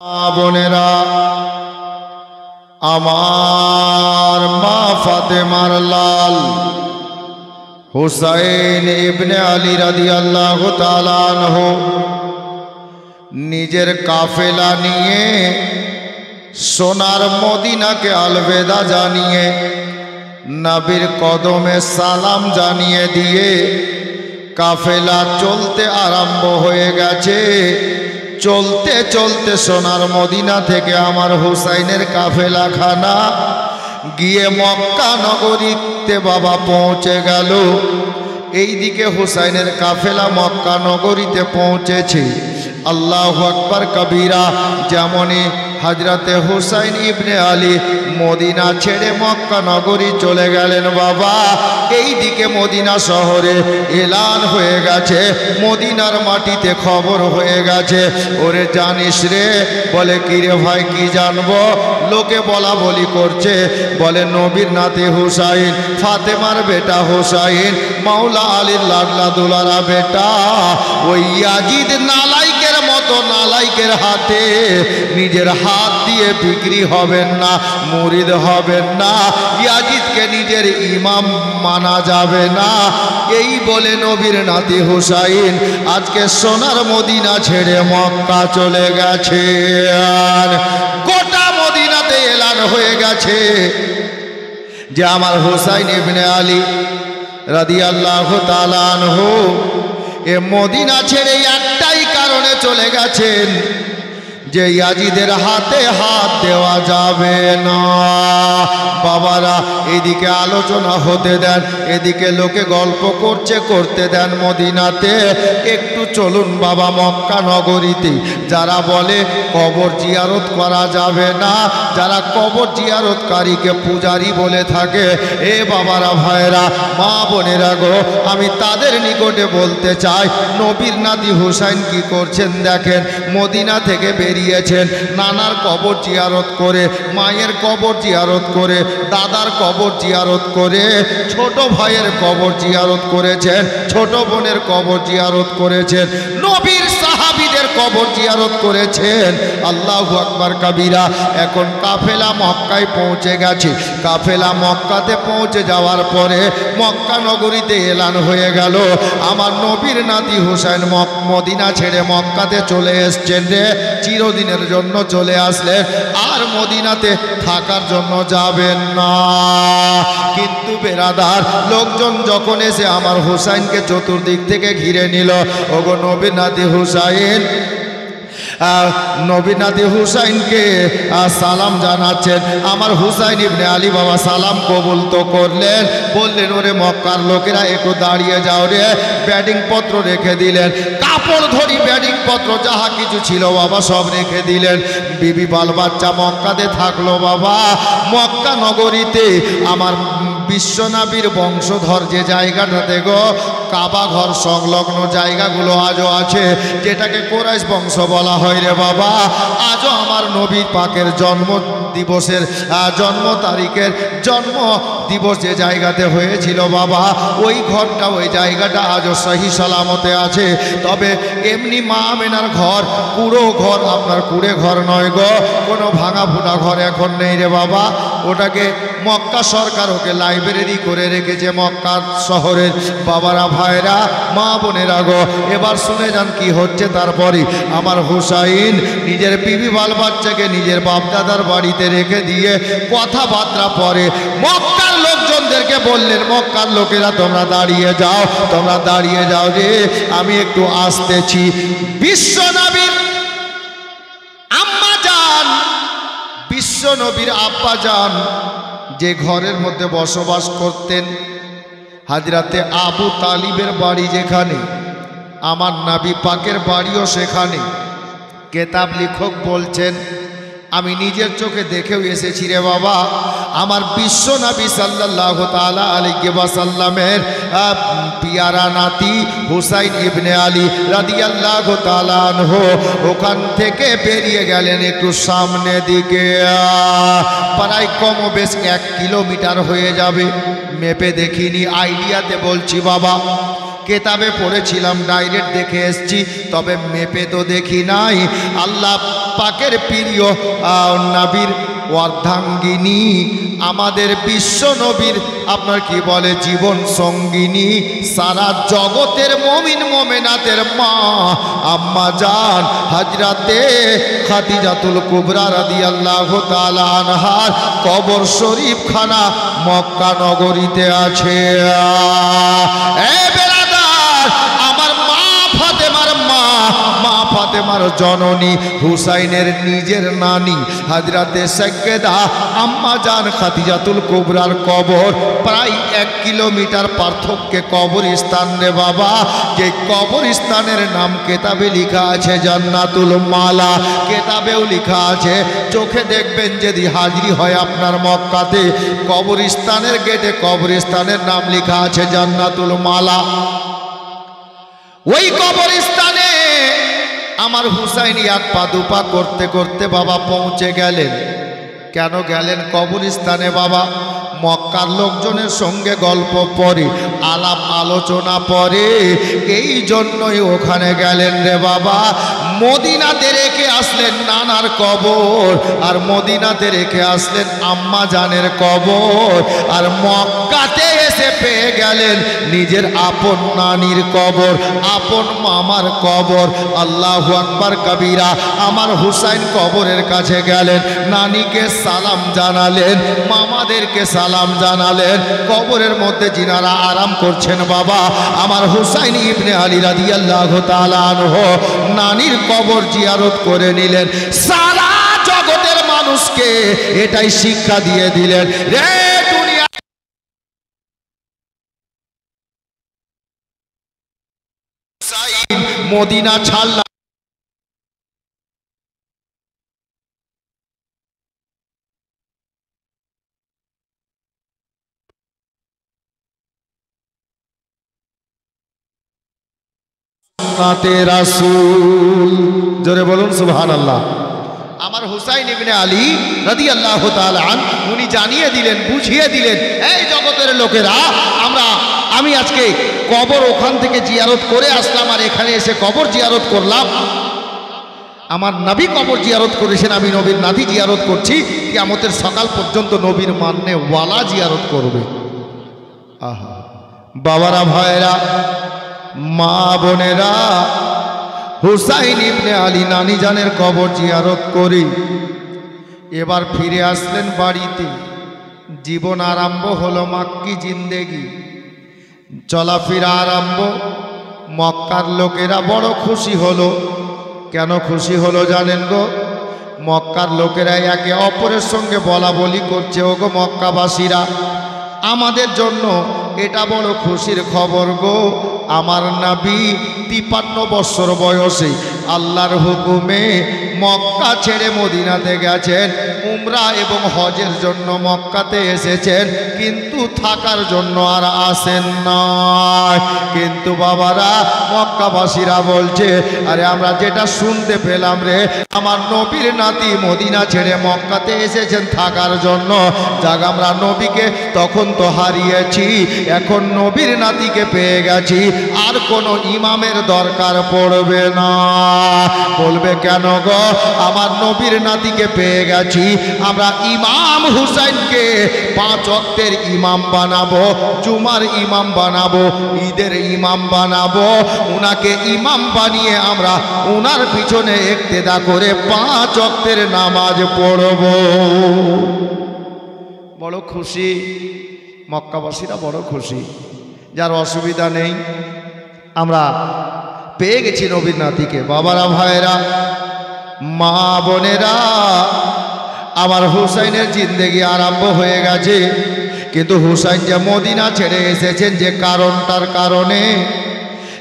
বোনেরা, আমার মা ফাতেমার লাল হুসাইন ইবনে আলী রাদিয়াল্লাহু তাআলা আনহু নিজের কাফেলা নিয়ে সোনার মদিনাকে আলবেদা জানিয়ে নবীর কদমে সালাম জানিয়ে দিয়ে কাফেলা চলতে আরম্ভ হয়ে গেছে। চলতে চলতে সোনার মদিনা থেকে আমার হুসাইনের কাফেলা খানা গিয়ে মক্কা নগরীতে বাবা পৌঁছে গেল। এইদিকে হুসাইনের কাফেলা মক্কা নগরীতে পৌঁছেছে। আল্লাহু আকবার কবীরা। যেমনই হযরতে হুসাইন ইবনে আলী মদিনা ছেড়ে মক্কা নগরী চলে গেলেন বাবা, এইদিকে মদিনা শহরে এলান হয়ে গেছে, মদিনার মাটিতে খবর হয়ে গেছে। ওরে জানিস রে? বলে কি রে ভাই, কি জানবো? লোকে বলা বলি করছে, বলে নবীর নাতি হুসাইন, ফাতেমার বেটা হুসাইন, মাওলা আলীর লাডলা দুলারা বেটা, ওই ইয়াজিদ নালাইকের মতো নালাইকের হাতে নিজের হাত দিয়ে বিক্রি হবেন না, মুরিদ হবেন না, ইয়াজিদকে নিজের ইমাম মানা যাবে না। এই বলে নবীর নাতি হুসাইন আজকে সোনার মদিনা ছেড়ে মক্কা চলে গেছে। আর গোটা মদিনাতে এলান হয়ে গেছে যে আমার হুসাইন ইবনে আলী রাদিয়াল্লাহু তাআলা আনহু এ মদিনা ছেড়ে একটাই কারণে চলে গেছেন যে ইয়াজিদের হাতে হাত দেওয়া যাবে না। বাবারা, এদিকে আলোচনা হতে দেন, এদিকে লোকে গল্প করছে, করতে দেন। মদিনাতে একটু চলুন বাবা মক্কা নগরীতে। যারা বলে কবর জিয়ারত করা যাবে না, যারা কবর জিয়ারতকারীকে পূজারি বলে থাকে, এ বাবারা, ভাইরা, মা বোনেরা গো, আমি তাদের নিকটে বলতে চাই, নবীর নাতি হুসাইন কি করছেন দেখেন। মদিনা থেকে বেরিয়েছেন, নানার কবর জিয়ারত করে, মায়ের কবর জিয়ারত করে, দাদার কবর জিয়ারত করে, ছোট ভাইয়ের কবর জিয়ারত করেছেন, ছোট বোনের কবর জিয়ারত করেছেন, নবীর সাহাবীদের কবর জিয়ারত করেছেন। আল্লাহু আকবার কবীরা। এখন কাফেলা মক্কায় পৌঁছে গেছে। কাফেলা মক্কাতে পৌঁছে যাওয়ার পরে মক্কা নগরীতে এলান হয়ে গেল আমার নবীর নাতি হুসাইন মদিনা ছেড়ে মক্কাতে চলে এসছেন রে, চিরদিনের জন্য চলে আসলেন, আর মদিনাতে থাকার জন্য যাবেন না। কিন্তু বেরাদার, লোকজন যখন এসে আমার হুসাইনকে চতুর্দিক থেকে ঘিরে নিল, ওগো নবীর নাতি হুসাইন, নবী নাতি হুসাইনকে সালাম জানাচ্ছেন। আমার হুসাইন ইবনে আলী বাবা সালাম কবুল তো করলেন, বললেন ওরে মক্কার লোকেরা একটু দাঁড়িয়ে যাও রে। ব্যাডিং পত্র রেখে দিলেন, কাপড় ধরি ব্যাডিং পত্র যাহা কিছু ছিল বাবা সব রেখে দিলেন। বিবি বাল বাচ্চা মক্কাতে থাকলো বাবা। মক্কা নগরীতে আমার বিশ্বনবীর বংশধর যে জায়গাটাতে গো কাবা ঘর সংলগ্ন জায়গাগুলো আজও আছে, যেটাকে কোরাইশ বংশ বলা হয় রে বাবা। আজও আমার নবী পাকের জন্ম দিবসের জন্ম তারিখের জন্ম দিবস যে জায়গাতে হয়েছিল বাবা, ওই ঘরটা, ওই জায়গাটা আজও সহি সালামতে আছে। তবে এমনি মা আমেনার ঘর, কুড়ো ঘর, আপনার কুড়ে ঘর নয় গো, কোনো ভাঙা ফুটা ঘর এখন নেই রে বাবা। ওটাকে মক্কা সরকার ওকে লাইব্রেরি করে রেখেছে মক্কা শহরের। বাবারা, ভাইরা, মা বোনেরা গো, এবার শুনে যান কি হচ্ছে। তারপরে আমার হুসাইন নিজের বিবি বাল বাচ্চাকে নিজের বাপদাদার বাড়িতে রেখে দিয়ে কথাবার্তা পরে মক্কার লোকজনদেরকে বললেন, মক্কার লোকেরা তোমরা দাঁড়িয়ে যাও, তোমরা দাঁড়িয়ে যাও রে, আমি একটু আসতেছি। বিশ্বনবীর আম্মা জান, বিশ্বনবীর আব্বা জান যে ঘরের মধ্যে বসবাস করতেন, হযরতে আবু তালিবের বাড়ি যেখানে, আমার নবী পাকের বাড়িও সেখানে। কেতাব লেখক বলছেন, আমি নিজের চোখে দেখেও এসেছি রে বাবা। আমার বিশ্ব নবী সাল্লাল্লাহু তাআলা আলাইহি ওয়াসাল্লামের পিয়ারা নাতি হুসাইন ইবনে আলী রাদিয়াল্লাহু তাআলা আনহু ওখান থেকে বেরিয়ে গেলেন একটু সামনে দিকে, প্রায় কম বেশ 1 কিলোমিটার হয়ে যাবে। মেপে দেখিনি, আইডিয়াতে বলছি বাবা। কেতাবে পড়েছিলাম, ডাইরেক্ট দেখে এসছি, তবে মেপে তো দেখি নাই। আল্লাহ পাকের প্রিয় নবীর অর্ধাঙ্গিনী, আমাদের বিশ্ব নবীর আপনার কি বলে জীবন সঙ্গিনী, সারা জগতের মুমিন মুমিনাতের মা আম্মা জান হযরতে খাদিজাতুল কুবরা রাদিয়াল্লাহু তাআলা আনহার কবর শরীফ খানা মক্কা নগরীতে আছে। এ বেরাদার, আমার মা ফাতেমার জননী, হুসাইনের নিজের নানি হযরতে সাইয়্যেদা আম্মা জান খাদিজাতুল কুবরার কবর প্রায় 1 কিলোমিটার পার্থক্যে কবরস্থান রে বাবা। যে কবরস্থানের নাম কেতাবে লেখা আছে জান্নাতুল মালা, কেতাবেও লেখা আছে, চোখে দেখবেন যদি হাজিরি হয় আপনার মক্কাতে, কবরস্থানের গেটে কবরস্থানের নাম লেখা আছে জান্নাতুল মালা। ওই কবরস্থানে আমার হুসাইন এক পা দুপা করতে করতে বাবা পৌঁছে গেলেন। কেন গেলেন কবরস্থানে বাবা? মক্কার লোকজনের সঙ্গে গল্প পরে, আলাপ আলোচনা পরে, এই জন্যই ওখানে গেলেন রে বাবা। মদিনাতে রেখে আসলেন নানার কবর, আর মদিনাতে রেখে আসলেন আম্মা জানের কবর, আর মক্কাতে এসে পেয়ে গেলেন নিজের আপন নানির কবর, আপন মামার কবর। আল্লাহু আকবার কবীরা। আমার হুসাইন কবরের কাছে গেলেন, নানিকে সালাম জানালেন, মামাদেরকে সালাম জানালেন। কবরের মধ্যে যিনারা আরাম করছেন বাবা, আমার হুসাইন ইবনে আলী রাদিয়াল্লাহু তাআলা আনহু নানির কবর জিয়ারত করে নিলেন। সারা জগতের মানুষকে এটাই শিক্ষা দিয়ে দিলেন, রে দুনিয়া মদিনা ছাড়লা রাসূল, জোরে বলুন সুবহানাল্লাহ। আমার হুসাইন ইবনে আলী রাদিয়াল্লাহু তাআলা আনহু উনি জানিয়ে দিলেন, বুঝিয়ে দিলেন, এই জগতের লোকেরা, আমি আজকে কবর ওখান থেকে জিয়ারত করে আসলাম, আর এখানে এসে কবর জিয়ারত করলাম। আমার নবী কবর জিয়ারত করেছেন, আমি নবীর নাতি জিয়ারত করছি। কিয়ামতের সকাল পর্যন্ত নবীর মানে ওয়ালা জিয়ারত করবে। আহা বাবারা, ভাইরা, মা বোনেরা, হুসাইন ইবনে আলী নানি জানের কবর জিয়ারত করি এবার ফিরে আসলেন বাড়িতে। জীবন আরম্ভ হলো মাক্কি জিন্দেগি, চলাফেরা আরম্ভ। মক্কার লোকেরা বড় খুশি হলো। কেন খুশি হলো জানেন গো? মক্কার লোকেরা একে অপরের সঙ্গে বলা বলি করছে, ওগো মক্কাবাসীরা, আমাদের জন্য এটা বড় খুশির খবর গো। আমার নবী 53 বছর বয়সে আল্লাহর হুকুমে মক্কা ছেড়ে মদিনাতে গেছেন, উমরা এবং হজের জন্য মক্কাতে এসেছেন, কিন্তু থাকার জন্য আর আসেন না। কিন্তু বাবারা, মক্কাবাসীরা বলছে, আরে আমরা যেটা শুনতে পেলাম রে, আমার নবীর নাতি মদিনা ছেড়ে মক্কাতে এসেছেন থাকার জন্য। যাক, আমরা নবীকে তখন তো হারিয়েছি, এখন নবীর নাতিকে পেয়ে গেছি, আর কোনো ইমামের দরকার পড়বে না। বলবে কেন গো? আমার নবীর নাতিকে পেয়ে গেছি, আমরা ইমাম হুসাইনকে 5 ওয়াক্তের ইমাম বানাবো, জুমার ইমাম বানাবো, ঈদের ইমাম বানাবো। উনাকে ইমাম বানিয়ে আমরা উনার পিছনে ইক্তেদা করে 5 ওয়াক্তের নামাজ পড়ব। বড় খুশি মক্কাবাসীরা, বড় খুশি। যার অসুবিধা নেই, আমরা পেয়ে গেছি নবীর নাতিকে। বাবারা, ভাইরা, মা বোনেরা, আমার হুসাইনের জিন্দেগি আরম্ভ হয়ে গেছে। কিন্তু হুসাইন যে মদিনা ছেড়ে এসেছেন যে কারণটার কারণে,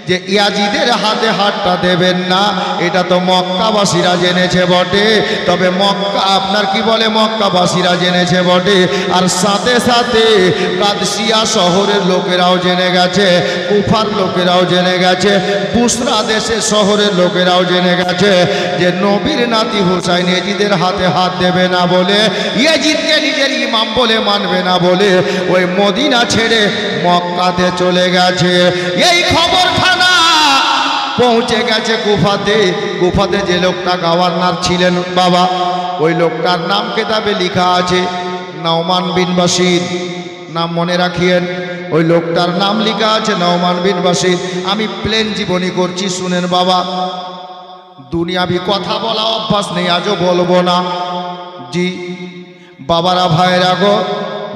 যে ইয়াজিদের হাতে হাতটা দেবেন না, এটা তো মক্কাবাসীরা জেনেছে বটে। তবে মক্কা আপনার কি বলে, মক্কাবাসীরা জেনেছে বটে, আর সাথে সাথে কাদসিয়া শহরের লোকেরাও জেনে গেছে, কুফার লোকেরাও জেনে গেছে, বুসরা দেশের শহরের লোকেরাও জেনে গেছে যে নবীর নাতি হুসাইন ইয়াজিদের হাতে হাত দেবে না বলে, ইয়াজিদকে নিজের ইমাম বলে মানবে না বলে ওই মদিনা ছেড়ে মক্কাতে চলে গেছে। এই খবর পৌঁছে গেছে কুফাতে। কুফাতে যে লোকটা গভর্নর ছিলেন বাবা, ওই লোকটার নাম কেতাবে লেখা আছে নওমান বিন বাশির। নাম মনে রাখিয়েন, ওই লোকটার নাম লেখা আছে নওমান বিন বাশির। আমি প্লেন জীবনী করছি, শুনেন বাবা। দুনিয়াবি কথা বলা অভ্যাস নেই, আজও বলবো না। জি বাবারা, ভাইয়েরা গো,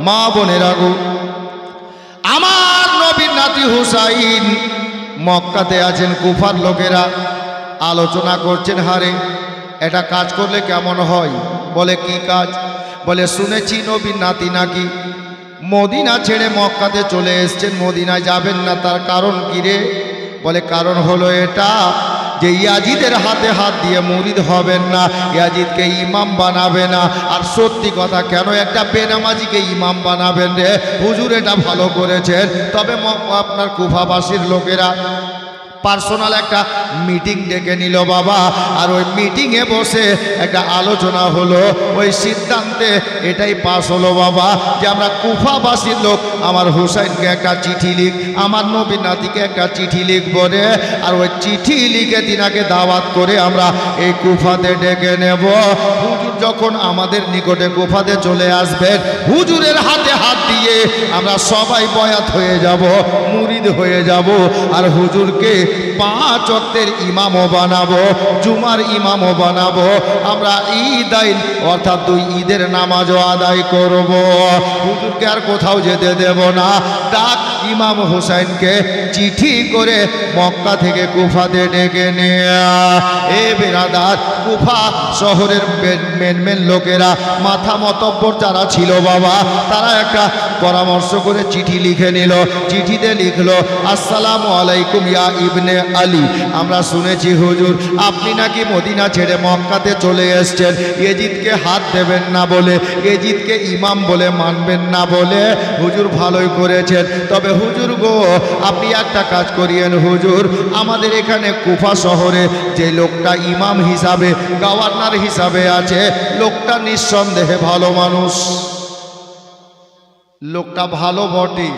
মা বোনেরা গো, আমার নবীর নাতি হুসাইন মক্কাতে আছেন। কুফার লোকেরা আলোচনা করছেন, হারে এটা কাজ করলে কেমন হয়। বলে কি কাজ? বলে শুনেছি নবীর নাতি নাকি মদিনা ছেড়ে মক্কাতে চলে এসছেন, মদিনায় যাবেন না, তার কারণ কি রে? বলে কারণ হলো এটা যে ইয়াজিদের হাতে হাত দিয়ে মুরিদ হবেন না, ইয়াজিদকে ইমাম বানাবে না। আর সত্যি কথা, কেন একটা বেনামাজিকে ইমাম বানাবেন রে হুজুর? এটা ভালো করেছেন। তবে আপনার কুফাবাসীর লোকেরা পার্সোনাল একটা মিটিং ডেকে নিল বাবা, আর ওই মিটিংয়ে বসে একটা আলোচনা হলো। ওই সিদ্ধান্তে এটাই পাস হলো বাবা যে আমরা কুফাবাসীর লোক আমার হুসাইনকে একটা চিঠি লিখ, আমার নবীর নাতিকে একটা চিঠি লিখব রে। আর ওই চিঠি লিখে তিনাকে দাওয়াত করে আমরা এই কুফাতে ডেকে নেব। হুজুর যখন আমাদের নিকটে কুফাতে চলে আসবেন, হুজুরের হাতে হাত দিয়ে আমরা সবাই বয়াত হয়ে যাব, মুরিদ হয়ে যাব। আর হুজুরকে 5 ওয়াক্তের ইমামও বানাবো, জুমার ইমামও বানাবো। আমরা ঈদ আইন অর্থাৎ 2 ঈদের নামাজও আদায় করব। হুজুরকে আর কোথাও যেতে দেব না। ডাক ইমাম হুসাইনকে চিঠি করে মক্কা থেকে কুফাতে ডেকে নেয়া। এ বেরাদার, কুফা শহরের মেন লোকেরা, মাথা মতব্বর যারা ছিল বাবা, তারা একটা পরামর্শ করে চিঠি লিখে নিল। চিঠিতে লিখলো, আসসালামু আলাইকুম ইয়া ইবনে আলী, আমরা শুনেছি হুজুর আপনি নাকি মদিনা ছেড়ে মক্কাতে চলে এসছেন। ইয়াজিদকে হাত দেবেন না বলে, ইয়াজিদকে ইমাম বলে মানবেন না বলে হুজুর ভালোই করেছেন। তবে হুজুর গো, আপনি একটা কাজ করিয়েন হুজুর, আমাদের এখানে কুফা শহরে যে লোকটা ইমাম হিসাবে, গভর্নর হিসাবে আছে, লোকটা নিঃসন্দেহে ভালো মানুষ, লোকটা ভালো বটে,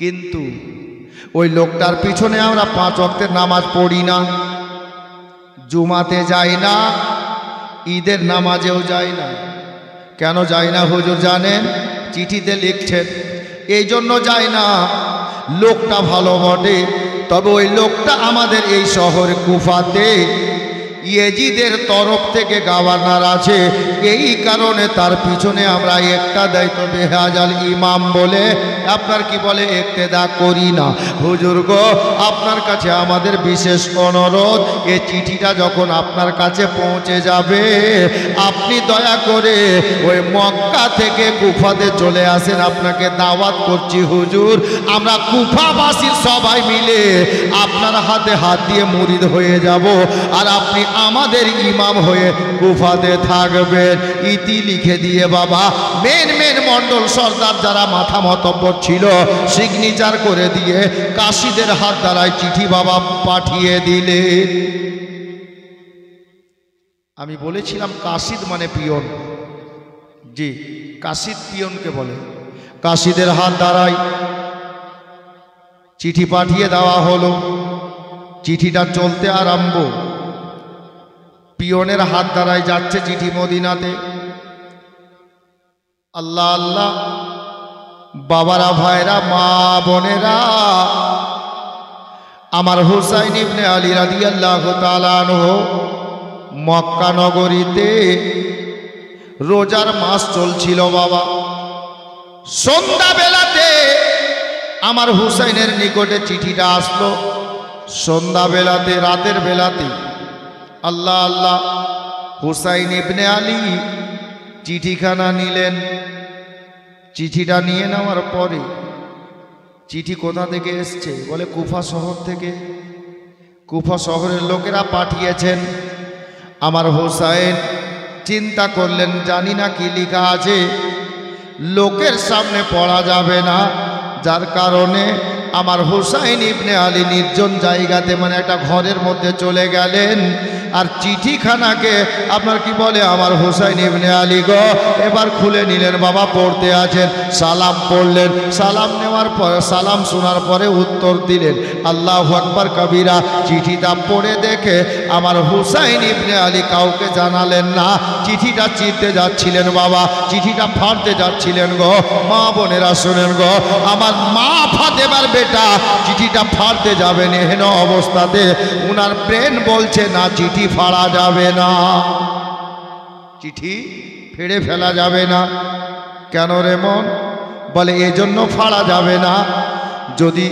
কিন্তু ওই লোকটার পিছনে আমরা 5 ওয়াক্তের নামাজ পড়ি না, জুমাতে যাই না, ঈদের নামাজেও যাই না। কেন যাই না হুজুর জানেন? চিঠিতে লিখছেন এই জন্য যাই না। লোকটা ভালো বটে, তবে ওই লোকটা আমাদের এই শহর কুফাতে ইয়াজিদের তরফ থেকে গভর্নর আছে, এই কারণে তার পিছনে আমরা একটা দায়িত্ব বেহাজাল ইমাম বলে আপনার কি বলে ইক্তেদা করি না। হুজুর গো, আপনার কাছে আমাদের বিশেষ অনুরোধ, এই চিঠিটা যখন আপনার কাছে পৌঁছে যাবে, আপনি দয়া করে ওই মক্কা থেকে কুফাতে চলে আসেন। আপনাকে দাওয়াত করছি হুজুর, আমরা কুফাবাসীর সবাই মিলে আপনার হাতে হাত দিয়ে মুরিদ হয়ে যাব, আর আপনি আমাদের ইমাম হয়ে কুফাতে থাকবেন। ইতি লিখে দিয়ে বাবা মেন মন্ডল সর্দার যারা মাথা মতব্বর ছিল, সিগনেচার করে দিয়ে কাশিদের হাত দ্বারায় চিঠি বাবা পাঠিয়ে দিলেন। আমি বলেছিলাম কাশিদ মানে পিয়ন, জি কাশিদ পিয়নকে বলে। কাশিদের হাত দ্বারায় চিঠি পাঠিয়ে দেওয়া হলো। চিঠিটা চলতে আরম্ভ, পিয়নের হাত দ্বারায় যাচ্ছে চিঠি মদিনাতে। আল্লাহ আল্লাহ, বাবারা, ভাইরা, মা বোনেরা, আমার হুসাইন ইবনে আলী রাদিয়াল্লাহু তাআলা আনহু মক্কা নগরীতে রোজার মাস চলছিল বাবা। সন্ধ্যাবেলাতে আমার হুসাইনের নিকটে চিঠিটা আসলো। সন্ধ্যাবেলাতে, রাতের বেলাতে। আল্লাহ আল্লাহ, হুসাইন ইবনে আলী চিঠিখানা নিলেন। চিঠিটা নিয়ে নেওয়ার পরে, চিঠি কোথা থেকে এসছে? বলে কুফা শহর থেকে। কুফা শহরের লোকেরা পাঠিয়েছেন। আমার হুসাইন চিন্তা করলেন, জানি না কি লেখা আছে, লোকের সামনে পড়া যাবে না, যার কারণে আমার হুসাইন ইবনে আলী নির্জন জায়গাতে মানে একটা ঘরের মধ্যে চলে গেলেন। আর চিঠিখানাকে আপনার কি বলে আমার হুসাইন ইবনে আলী গো এবার খুলে নিলেন। বাবা পড়তে আছেন, সালাম পড়লেন, সালাম নেওয়ার পরে সালাম শোনার পরে উত্তর দিলেন আল্লাহু আকবার কবিরা। চিঠিটা পড়ে দেখে আমার হুসাইন ইবনে আলী কাউকে জানালেন না, চিঠিটা চিরতে যাচ্ছিলেন বাবা, চিঠিটা ফাড়তে যাচ্ছিলেন গো। মা বোনেরা শোনেন গো, আমার মা ফাতেমার বেটা চিঠিটা ফাড়তে যাবেন, এহেন অবস্থাতে উনার ব্রেন বলছে না চিঠি ফাড়া যাবে না, চিঠি ফেড়ে ফেলা যাবে না। কেন রে মন? বলে এজন্য ফাড়া যাবে না, যদি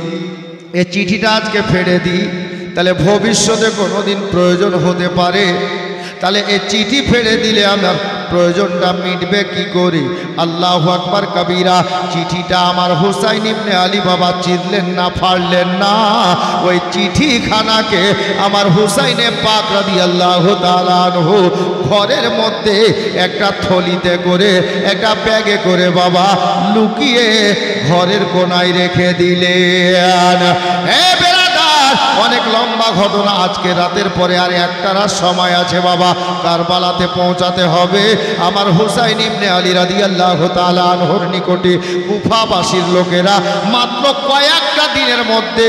এ চিঠিটা আজকে ফেড়ে দিই তাহলে ভবিষ্যতে কোনোদিন প্রয়োজন হতে পারে, তাহলে এ চিঠি ফেড়ে দিলে আমার প্রয়োজনটা মিটবে কি করে? আল্লাহু আকবার কবিরা। চিঠিটা আমার হুসাইন ইবনে আলী বাবা চিনলেন না, ফাড়লেন না। ওই চিঠিখানাকে আমার হুসাইনে পাক রাদিয়াল্লাহু তাআলা আনহু ঘরের মধ্যে একটা থলিতে করে একটা ব্যাগে করে বাবা লুকিয়ে ঘরের কোনায় রেখে দিলেন। অনেক লম্বা ঘটনা, আজকে রাতের পরে আর একটা রাত সময় আছে বাবা, কারবালাতে পৌঁছাতে হবে। আমার হুসাইন ইবনে আলী রাদিয়াল্লাহু তাআলা আনহুর নিকটে কুফাবাসীর লোকেরা মাত্র কয়েকটা দিনের মধ্যে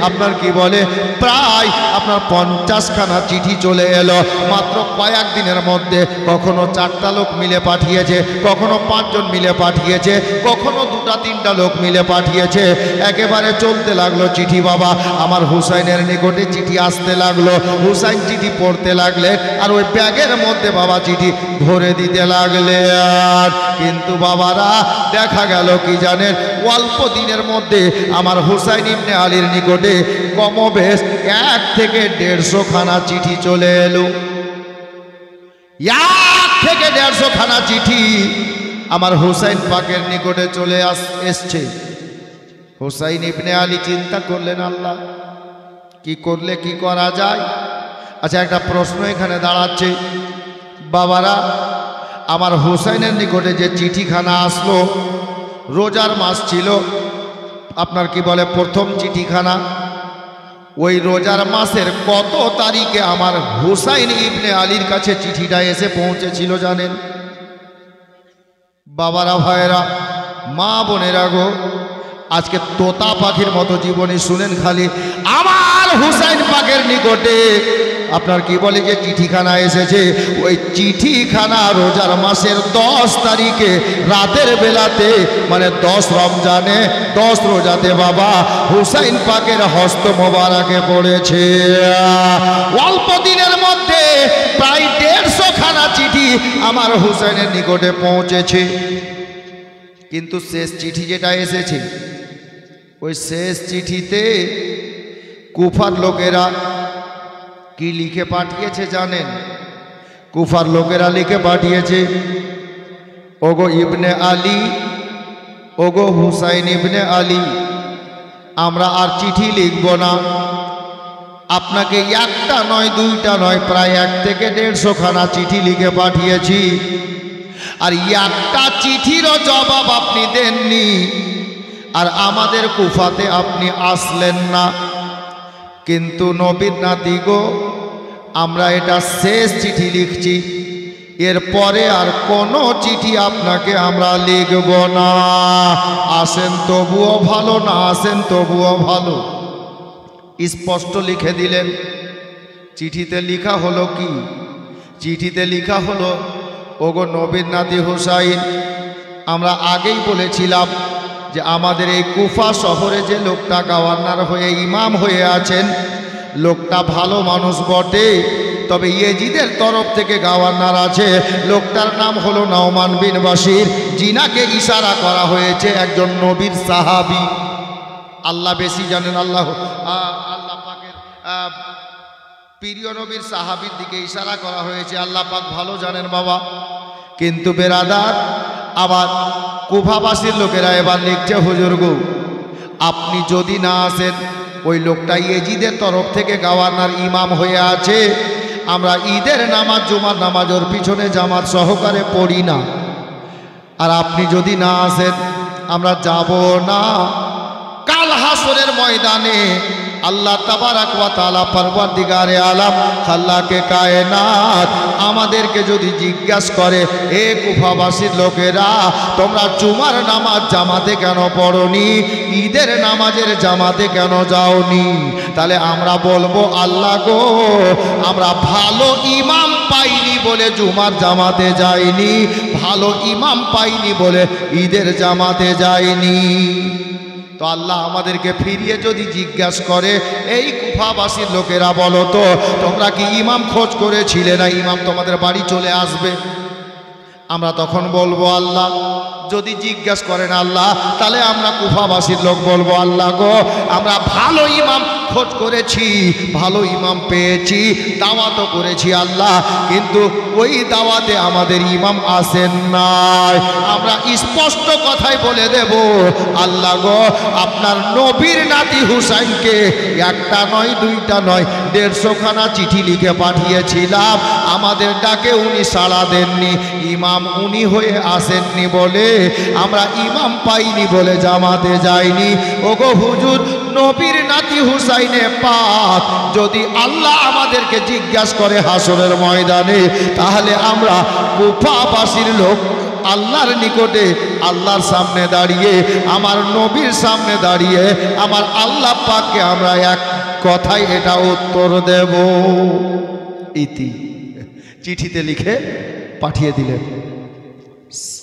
আপনার কি বলে প্রায় আপনার 50খানা চিঠি চলে এলো মাত্র কয়েক দিনের মধ্যে। কখনো 4টা লোক মিলে পাঠিয়েছে, কখনো 5 জন মিলে পাঠিয়েছে, কখনো 2-3টা লোক মিলে পাঠিয়েছে। একেবারে চলতে লাগলো চিঠি বাবা। আমার হুসাইনের নিকটে চিঠি আসতে লাগলো, হুসাইন চিঠি পড়তে লাগলেন আর ওই ব্যাগের মধ্যে বাবা চিঠি ভরে দিতে লাগলেন। কিন্তু বাবারা দেখা গেল কি জানেন, অল্প দিনের মধ্যে আমার হুসাইন ইবনে আলীর নিকটে কমবেশ 1 থেকে 150 খানা চিঠি চলে এলো। 1 থেকে 150 খানা চিঠি আমার হুসাইন পাকের নিকটে চলে এসছে। হুসাইন ইবনে আলী চিন্তা করলেন আল্লাহ কি করলে কি করা যায়। আচ্ছা একটা প্রশ্ন এখানে দাঁড়াচ্ছে বাবারা, আমার হুসাইনের নিকটে যে চিঠিখানা আসলো, রোজার মাস ছিল আপনার কি বলে প্রথম চিঠিখানা, ওই রোজার মাসের কত তারিখে আমার হুসাইন ইবনে আলীর কাছে চিঠিটা এসে পৌঁছেছিল জানেন? বাবারা ভাইয়েরা মা বোনেরা গো, আজকে তোতা পাখির মতো জীবনী শুনেন খালি। আমার হুসাইন পাকের নিকটে আপনার কি বলে যে চিঠিখানা এসেছে, ওই চিঠিখানা রোজার মাসের 10 তারিখে রাতের বেলাতে মানে 10 রমজানে 10 রোজাতে বাবা হুসাইন পাকের হস্ত মোবারকে পড়েছে। অল্প দিনের মধ্যে প্রায় 150 খানা চিঠি আমার হুসাইনের নিকটে পৌঁছেছে। কিন্তু শেষ চিঠি যেটা এসেছে, ওই শেষ চিঠিতে কুফার লোকেরা কি লিখে পাঠিয়েছে জানেন? কুফার লোকেরা লিখে পাঠিয়েছে, ওগো ইবনে আলী, ওগো হুসাইন ইবনে আলী, আমরা আর চিঠি লিখব না, আপনাকে 1টা নয় 2টা নয় প্রায় 1 থেকে 150 খানা চিঠি লিখে পাঠিয়েছি, আর 1টা চিঠিরও জবাব আপনি দেননি, আর আমাদের কুফাতে আপনি আসলেন না। কিন্তু নবীর নাতি গো, আমরা এটা শেষ চিঠি লিখছি, এরপরে আর কোনো চিঠি আপনাকে আমরা লিখব না। আসেন তবুও ভালো, না আসেন তবুও ভালো। স্পষ্ট লিখে দিলেন। চিঠিতে লেখা হলো কি? চিঠিতে লেখা হলো, ওগো নবীর নাতি হুসাইন, আমরা আগেই বলেছিলাম যে আমাদের এই কুফা শহরে যে লোকটা গভর্নর হয়ে ইমাম হয়ে আছেন, লোকটা ভালো মানুষ বটে, তবে ইয়েজিদের তরফ থেকে গভর্নর আছে, লোকটার নাম হলো নওমান বিন বাশির, জিনাকে ইশারা করা হয়েছে একজন নবীর সাহাবী। আল্লাহ বেশি জানেন, আল্লাহ পাকের প্রিয় নবীর সাহাবীর দিকে ইশারা করা হয়েছে, আল্লাহ পাক ভালো জানেন বাবা। কিন্তু বেরাদার, আবার কুফাবাসীর লোকেরা এবার লিখছে, হুজুর গো আপনি যদি না আসেন, ওই লোকটা ইয়েজিদের তরফ থেকে গভর্নর ইমাম হয়ে আছে, আমরা ঈদের নামাজ জুমার নামাজ ওর পিছনে জামাত সহকারে পড়ি না, আর আপনি যদি না আসেন আমরা যাব না। কাল হাসরের ময়দানে আল্লাহ তাবারাক ওয়া তাআলা পরওয়ারদিগারে আলম আল্লাহকে কায়নাত আমাদেরকে যদি জিজ্ঞাসা করে, এ কুফাবাসীর লোকেরা, তোমরা জুমার নামাজ জামাতে কেন পড়োনি, ঈদের নামাজের জামাতে কেন যাওনি? তাহলে আমরা বলবো, আল্লাহ গো, আমরা ভালো ইমাম পাইনি বলে জুমার জামাতে যাইনি, ভালো ইমাম পাইনি বলে ঈদের জামাতে যাইনি। তো আল্লাহ আমাদেরকে ফিরিয়ে যদি জিজ্ঞাসা করে, এই কুফাবাসীর লোকেরা বলো তো, তোমরা কি ইমাম খোঁজ করেছিলে না ইমাম তোমাদের বাড়ি চলে আসবে? আমরা তখন বলবো, আল্লাহ যদি জিজ্ঞাসা করেন আল্লাহ, তাহলে আমরা কুফাবাসীর লোক বলবো, আল্লাহ গো, আমরা ভালো ইমাম খোঁজ করেছি, ভালো ইমাম পেয়েছি, দাওয়াতও করেছি আল্লাহ, কিন্তু ওই দাওয়াতে আমাদের ইমাম আসেন নাই। আমরা স্পষ্ট কথাই বলে দেব, আল্লাহ গো, আপনার নবীর নাতি হুসাইনকে একটা নয় দুইটা নয় 150খানা চিঠি লিখে পাঠিয়েছিলাম, আমাদের ডাকে উনি সাড়া দেননি, ইমাম উনি হয়ে আসেননি বলে আমরা ইমাম পাইনি বলে জামাতে যাইনি। ওগো হুজুর, নবীর নাতি হুসাইনে পাক যদি আল্লাহ আমাদেরকে জিজ্ঞাসা করে হাসরের ময়দানে, তাহলে আমরা কুফাবাসীর লোক আল্লাহর নিকটে, আল্লাহর সামনে দাঁড়িয়ে, আমার নবীর সামনে দাঁড়িয়ে, আমার আল্লাহ পাককে আমরা এক কথাই এটা উত্তর দেব। ইতি চিঠিতে লিখে পাঠিয়ে দিলেন,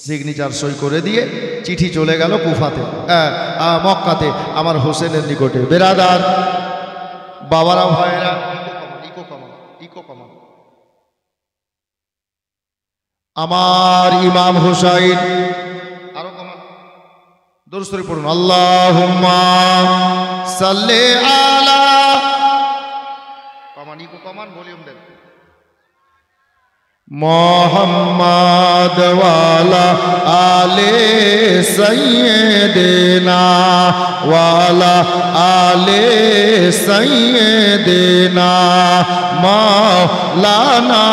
সিগনেচার সই করে দিয়ে চিঠি চলে গেল কুফাতে, মক্কাতে, আমার হোসেনের নিকটে। বেরাদার বাবারা ভাইয়েরা, ইকো কমান, আমার ইমাম হুসাইন, আরো কমান, দরুদ শরীফ পড়ুন, আল্লাহুম্মা সাল্লি আলা, কমান, ইকো কমান, ভলিউম দেন, মোহাম্মদ ওয়ালা আলে সাইয়্যিদিনা ওয়ালা আলে সাইয়্যিদিনা মাওলানা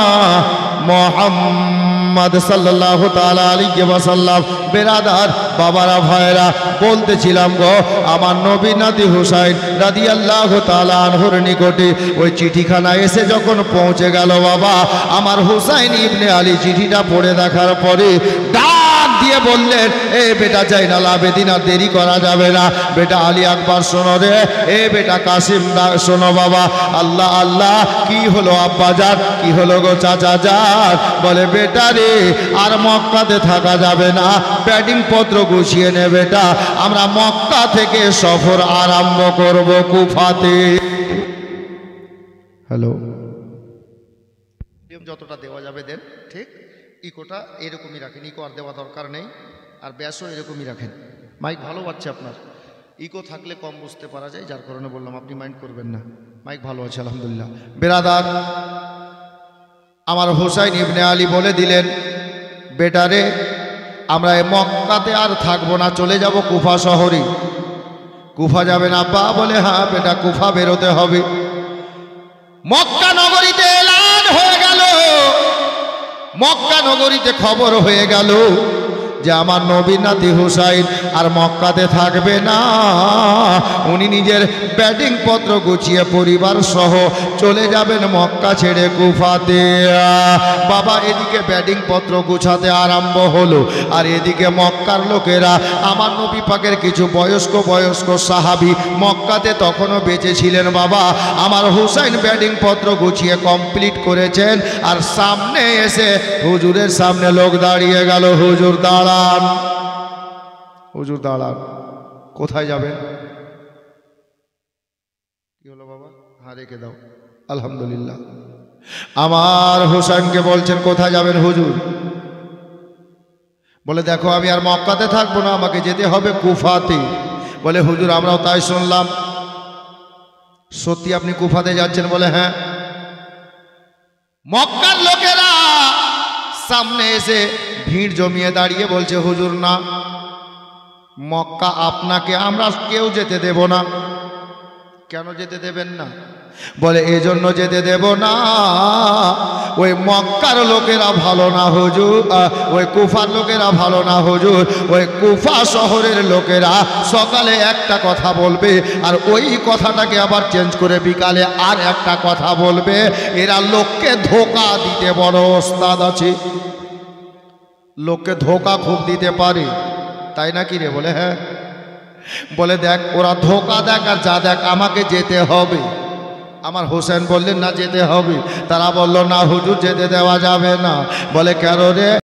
মুহাম্মদ সাল্লাল্লাহু তাআলা আলাইহি ওয়াসাল্লাম। বেরাদার বাবারা ভাইরা, বলতেছিলাম গো, আমার নবী নাতি হুসাইন রাদিয়াল্লাহু তাআলা আনহুর নিকটে ওই চিঠিখানা এসে যখন পৌঁছে গেল, বাবা আমার হুসাইন ইবনে আলী চিঠিটা পড়ে দেখার পরে ডাক দিয়ে বললেন, এ বেটা জাইনাল আবেদিন, আর দেরি করা যাবে না, বেটা আলী আকবর শোনো রে, এ বেটা কাসিম শোনো বাবা। আল্লাহ আল্লাহ, কি হলো আব্বাজান, কি হলো গো চাচাজান? বলে, বেটা রে, আর মক্কাতে থাকা যাবে না, ব্যাটিং পত্র গুছিয়ে নে বেটা, আমরা মক্কা থেকে সফর আরম্ভ করব কুফাতে। হ্যালো, যতটা দেওয়া যাবে দেন, ঠিক? ইকোটা এরকমই রাখেন, ইকো আর দেওয়া দরকার নেই, আর ব্যাসও এরকমই রাখেন। মাইক ভালো আছে আপনার, ইকো থাকলে কম বুঝতে পারা যায়, যার কারণে বললাম, আপনি মাইন্ড করবেন না, মাইক ভালো আছে আলহামদুলিল্লাহ। বেরাদার, আমার হুসাইন ইবনে আলী বলে দিলেন, বেটারে, আমরা মক্কাতে আর থাকবো না, চলে যাব কুফা শহরে। কুফা যাবেন আব্বা? বলে, হ্যাঁ বেটা, কুফা বেরোতে হবে। মক্কা নগরীতে এলান হয়ে গেল, মক্কা নগরীতে খবর হয়ে গেল যে আমার নবী নাতি হুসাইন আর মক্কাতে থাকবে না, উনি নিজের ব্যাটিং পত্র গুছিয়ে পরিবার সহ চলে যাবেন মক্কা ছেড়ে কুফাতে। বাবা, এদিকে ব্যাটিং পত্র গুছাতে আরম্ভ হলো, আর এদিকে মক্কার লোকেরা, আমার নবী পাকের কিছু বয়স্ক সাহাবী মক্কাতে তখনও বেঁচে ছিলেন। বাবা, আমার হুসাইন ব্যাটিং পত্র গুছিয়ে কমপ্লিট করেছেন, আর সামনে এসে হুজুরের সামনে লোক দাঁড়িয়ে গেল, হুজুর দাঁড়ান, হুজুর দাঁড়ান, কোথায় যাবেন? কি হলো বাবা? হ্যাঁ, রেখে দাও, আলহামদুলিল্লাহ। আমার হুসাইনকে বলছেন, কোথায় যাবেন হুজুর? বলে, দেখো আমি আর মক্কাতে থাকবো না, আমাকে যেতে হবে কুফাতে। বলে, হুজুর আমরাও তাই শুনলাম, সত্যি আপনি কুফাতে যাচ্ছেন? বলে, হ্যাঁ। মক্কার লোকেরা সামনে এসে ভিড় জমিয়ে দাঁড়িয়ে বলছে, হুজুর না, মক্কা আপনাকে আমরা কেউ যেতে দেব না। কেন যেতে দেবেন না? বলে এজন্য যেতে দেব না। ওই মক্কার লোকেরা ভালো না হুজুর, ওই কুফার লোকেরা ভালো না হুজুর। ওই কুফা শহরের লোকেরা সকালে একটা কথা বলবে আর ওই কথাটাকে আবার চেঞ্জ করে বিকালে আর একটা কথা বলবে। এরা লোককে ধোঁকা দিতে বড় ওস্তাদ আছে, লোককে ধোঁকা খুব দিতে পারে, তাই নাকি রে? বলে হ্যাঁ। বলে দেখ ওরা ধোঁকা দেখ আর যা দেখ আমাকে যেতে হবে। আমার হোসেন বললেন না যেতে হবে, তারা বলল না হুজুর যেতে দেওয়া যাবে না। বলে কেন রে?